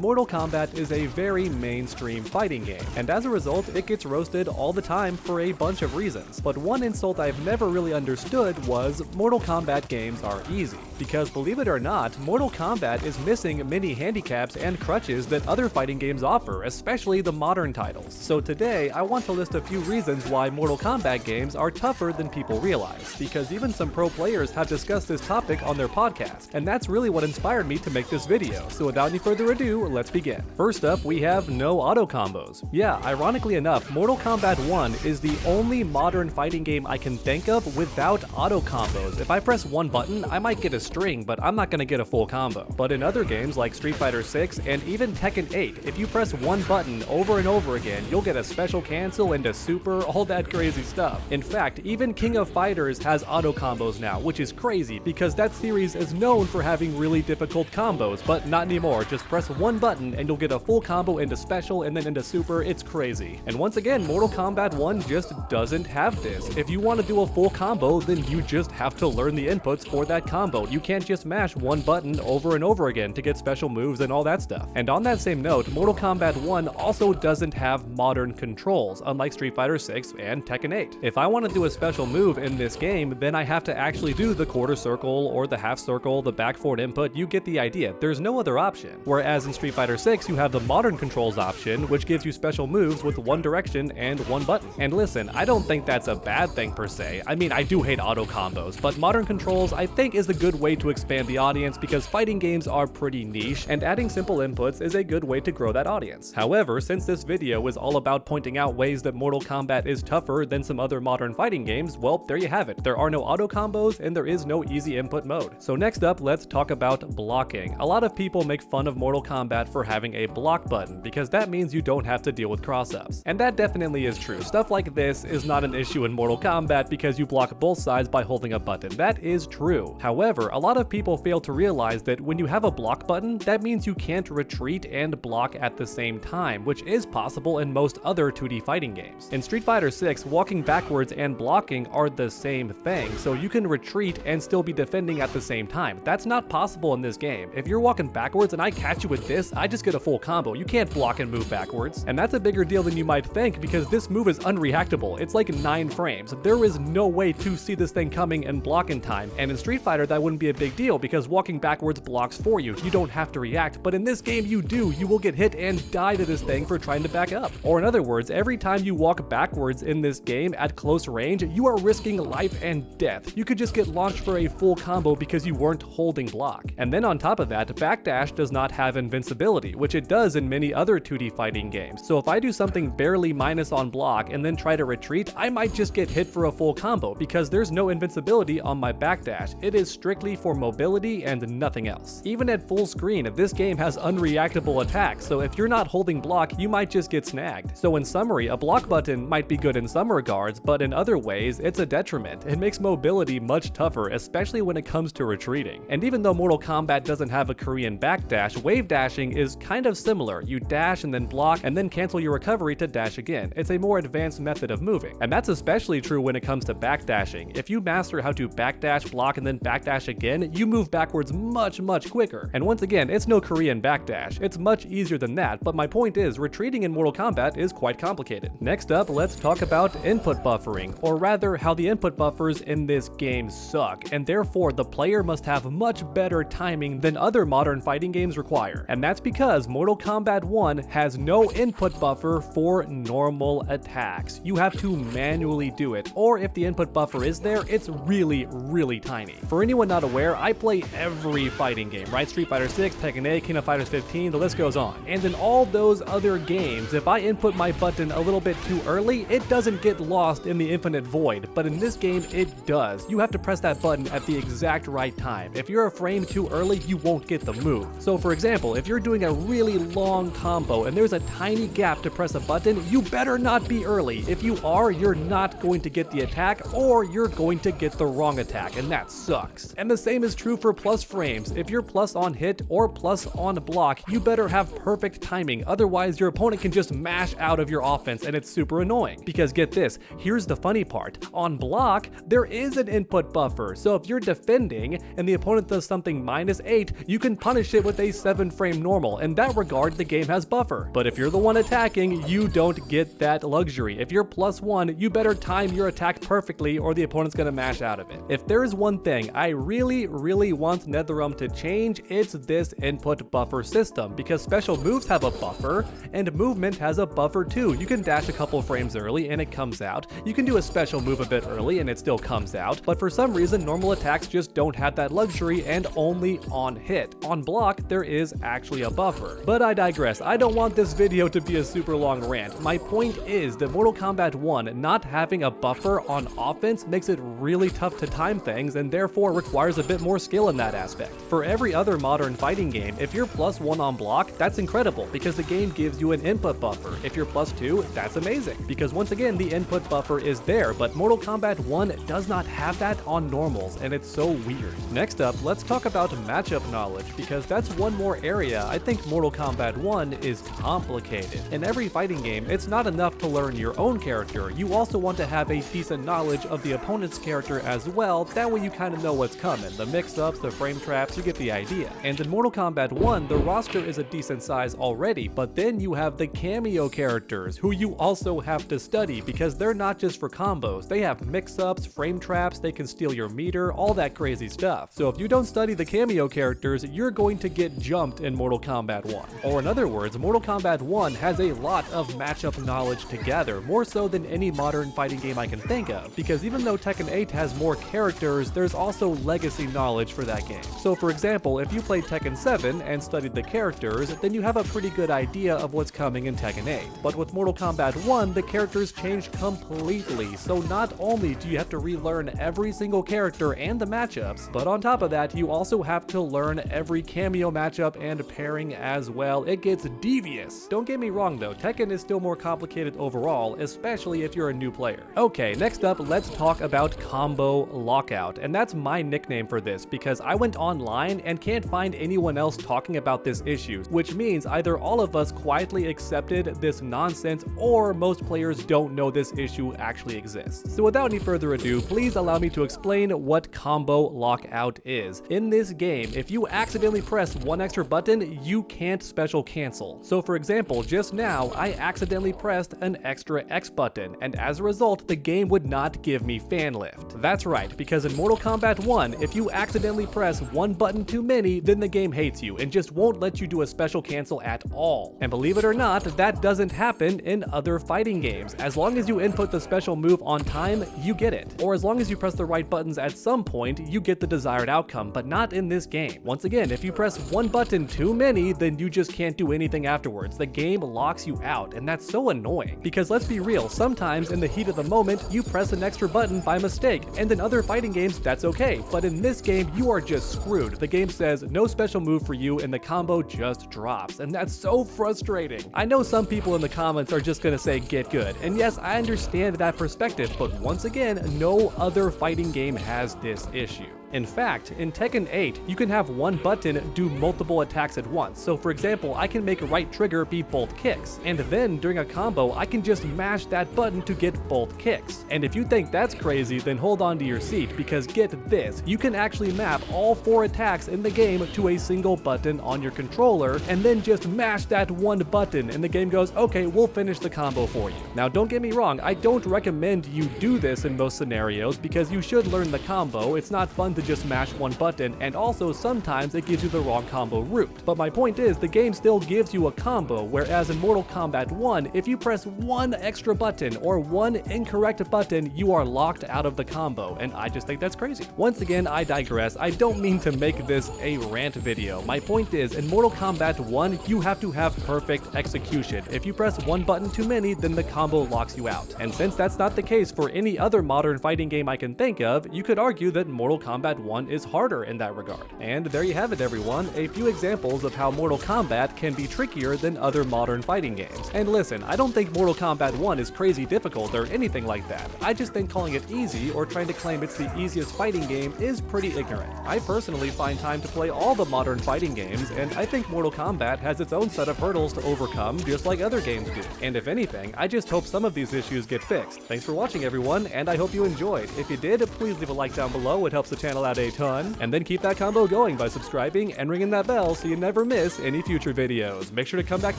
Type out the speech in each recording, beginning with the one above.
Mortal Kombat is a very mainstream fighting game, and as a result, it gets roasted all the time for a bunch of reasons. But one insult I've never really understood was Mortal Kombat games are easy. Because believe it or not, Mortal Kombat is missing many handicaps and crutches that other fighting games offer, especially the modern titles. So today, I want to list a few reasons why Mortal Kombat games are tougher than people realize, because even some pro players have discussed this topic on their podcast, and that's really what inspired me to make this video. So without any further ado, let's begin. First up, we have no auto combos. Yeah, ironically enough, Mortal Kombat 1 is the only modern fighting game I can think of without auto combos. If I press one button, I might get a string, but I'm not gonna get a full combo. But in other games like Street Fighter 6 and even Tekken 8, if you press one button over and over again, you'll get a special cancel and a super, all that crazy stuff. In fact, even King of Fighters has auto combos now, which is crazy because that series is known for having really difficult combos, but not anymore. Just press one button and you'll get a full combo into special and then into super. It's crazy. And once again, Mortal Kombat 1 just doesn't have this. If you want to do a full combo, then you just have to learn the inputs for that combo. You can't just mash one button over and over again to get special moves and all that stuff. And on that same note, Mortal Kombat 1 also doesn't have modern controls, unlike Street Fighter 6 and Tekken 8. If I want to do a special move in this game, then I have to actually do the quarter circle or the half circle, the back forward input. You get the idea. There's no other option. Whereas in Street Fighter 6, you have the modern controls option, which gives you special moves with one direction and one button. And listen, I don't think that's a bad thing per se. I mean, I do hate auto combos, but modern controls I think is a good way to expand the audience because fighting games are pretty niche, and adding simple inputs is a good way to grow that audience. However, since this video is all about pointing out ways that Mortal Kombat is tougher than some other modern fighting games, well, there you have it. There are no auto combos and there is no easy input mode. So next up, let's talk about blocking. A lot of people make fun of Mortal Kombat for having a block button because that means you don't have to deal with cross-ups. And that definitely is true. Stuff like this is not an issue in Mortal Kombat because you block both sides by holding a button. That is true. However, a lot of people fail to realize that when you have a block button, that means you can't retreat and block at the same time, which is possible in most other 2D fighting games. In Street Fighter 6, walking backwards and blocking are the same thing, so you can retreat and still be defending at the same time. That's not possible in this game. If you're walking backwards and I catch you with this, I just get a full combo. You can't block and move backwards. And that's a bigger deal than you might think because this move is unreactable. It's like 9 frames. There is no way to see this thing coming and block in time. And in Street Fighter, that wouldn't be a big deal because walking backwards blocks for you. You don't have to react, but in this game you do. You will get hit and die to this thing for trying to back up. Or in other words, every time you walk backwards in this game at close range, you are risking life and death. You could just get launched for a full combo because you weren't holding block. And then on top of that, backdash does not have invincibility, which it does in many other 2D fighting games. So if I do something barely minus on block and then try to retreat, I might just get hit for a full combo because there's no invincibility on my backdash. It is strictly for mobility and nothing else. Even at full screen, this game has unreactable attacks, so if you're not holding block, you might just get snagged. So in summary, a block button might be good in some regards, but in other ways, it's a detriment. It makes mobility much tougher, especially when it comes to retreating. And even though Mortal Kombat doesn't have a Korean backdash, wave dashing is kind of similar. You dash and then block and then cancel your recovery to dash again. It's a more advanced method of moving. And that's especially true when it comes to backdashing. If you master how to backdash, block, and then backdash again, you move backwards much quicker. And once again, it's no Korean backdash. It's much easier than that, but my point is, retreating in Mortal Kombat is quite complicated. Next up, let's talk about input buffering, or rather, how the input buffers in this game suck, and therefore the player must have much better timing than other modern fighting games require. And that's because Mortal Kombat 1 has no input buffer for normal attacks. You have to manually do it, or if the input buffer is there, it's really tiny. For anyone not aware, I play every fighting game, right? Street Fighter 6, Tekken 8, King of Fighters 15, the list goes on. And in all those other games, if I input my button a little bit too early, it doesn't get lost in the infinite void, but in this game, it does. You have to press that button at the exact right time. If you're a frame too early, you won't get the move. So for example, if you're doing a really long combo and there's a tiny gap to press a button, you better not be early. If you are, you're not going to get the attack, or you're going to get the wrong attack, and that sucks. And the same is true for plus frames. If you're plus on hit or plus on block, you better have perfect timing, otherwise your opponent can just mash out of your offense and it's super annoying. Because get this, here's the funny part. On block, there is an input buffer, so if you're defending and the opponent does something -8, you can punish it with a 7-frame normal normal. In that regard, the game has buffer. But if you're the one attacking, you don't get that luxury. If you're +1, you better time your attack perfectly or the opponent's gonna mash out of it. If there is one thing I really want NetherRealm to change, it's this input buffer system, because special moves have a buffer and movement has a buffer too. You can dash a couple frames early and it comes out. You can do a special move a bit early and it still comes out, but for some reason normal attacks just don't have that luxury and only on hit. On block, there is actually a buffer. But I digress. I don't want this video to be a super long rant. My point is that Mortal Kombat 1 not having a buffer on offense makes it really tough to time things and therefore requires a bit more skill in that aspect. For every other modern fighting game, if you're +1 on block, that's incredible because the game gives you an input buffer. If you're +2, that's amazing because once again the input buffer is there, but Mortal Kombat 1 does not have that on normals and it's so weird. Next up, let's talk about matchup knowledge because that's one more area I think Mortal Kombat 1 is complicated. In every fighting game, it's not enough to learn your own character. You also want to have a decent knowledge of the opponent's character as well, that way you kind of know what's coming. The mix-ups, the frame traps, you get the idea. And in Mortal Kombat 1, the roster is a decent size already, but then you have the cameo characters, who you also have to study because they're not just for combos. They have mix-ups, frame traps, they can steal your meter, all that crazy stuff. So if you don't study the cameo characters, you're going to get jumped in Mortal Kombat 1. Or in other words, Mortal Kombat 1 has a lot of matchup knowledge to gather, more so than any modern fighting game I can think of, because even though Tekken 8 has more characters, there's also legacy knowledge for that game. So for example, if you played Tekken 7 and studied the characters, then you have a pretty good idea of what's coming in Tekken 8. But with Mortal Kombat 1, the characters change completely, so not only do you have to relearn every single character and the matchups, but on top of that, you also have to learn every cameo matchup and pairing as well. It gets devious. Don't get me wrong though, Tekken is still more complicated overall, especially if you're a new player. Okay, next up, let's talk about combo lockout, and that's my nickname for this because I went online and can't find anyone else talking about this issue, which means either all of us quietly accepted this nonsense or most players don't know this issue actually exists. So without any further ado, please allow me to explain what combo lockout is. In this game, if you accidentally press one extra button, you can't special cancel. So for example, just now, I accidentally pressed an extra X button, and as a result, the game would not give me fan lift. That's right, because in Mortal Kombat 1, if you accidentally press one button too many, then the game hates you and just won't let you do a special cancel at all. And believe it or not, that doesn't happen in other fighting games. As long as you input the special move on time, you get it. Or as long as you press the right buttons at some point, you get the desired outcome, but not in this game. Once again, if you press one button too many, then you just can't do anything afterwards. The game locks you out, and that's so annoying. Because let's be real, sometimes in the heat of the moment, you press an extra button by mistake, and in other fighting games, that's okay. But in this game, you are just screwed. The game says no special move for you, and the combo just drops, and that's so frustrating. I know some people in the comments are just gonna say get good, and yes, I understand that perspective, but once again, no other fighting game has this issue. In fact, in Tekken 8, you can have one button do multiple attacks at once. So for example, I can make a right trigger be both kicks, and then during a combo, I can just mash that button to get both kicks. And if you think that's crazy, then hold on to your seat, because get this, you can actually map all 4 attacks in the game to a single button on your controller, and then just mash that one button, and the game goes, okay, we'll finish the combo for you. Now don't get me wrong, I don't recommend you do this in most scenarios, because you should learn the combo. It's not fun to just mash one button, and also sometimes it gives you the wrong combo route. But my point is, the game still gives you a combo, whereas in Mortal Kombat 1, if you press one extra button or one incorrect button, you are locked out of the combo, and I just think that's crazy. Once again, I digress. I don't mean to make this a rant video. My point is, in Mortal Kombat 1, you have to have perfect execution. If you press one button too many, then the combo locks you out. And since that's not the case for any other modern fighting game I can think of, you could argue that Mortal Kombat 1 is harder in that regard. And there you have it, everyone, a few examples of how Mortal Kombat can be trickier than other modern fighting games. And listen, I don't think Mortal Kombat 1 is crazy difficult or anything like that. I just think calling it easy or trying to claim it's the easiest fighting game is pretty ignorant. I personally find time to play all the modern fighting games, and I think Mortal Kombat has its own set of hurdles to overcome, just like other games do. And if anything, I just hope some of these issues get fixed. Thanks for watching, everyone, and I hope you enjoyed. If you did, please leave a like down below. It helps the channel channel out a ton, and then keep that combo going by subscribing and ringing that bell so you never miss any future videos. Make sure to come back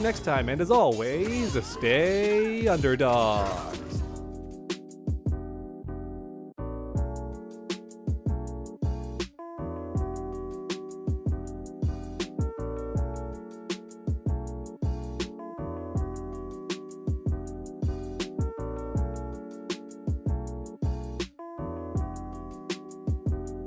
next time, and as always, stay underdog.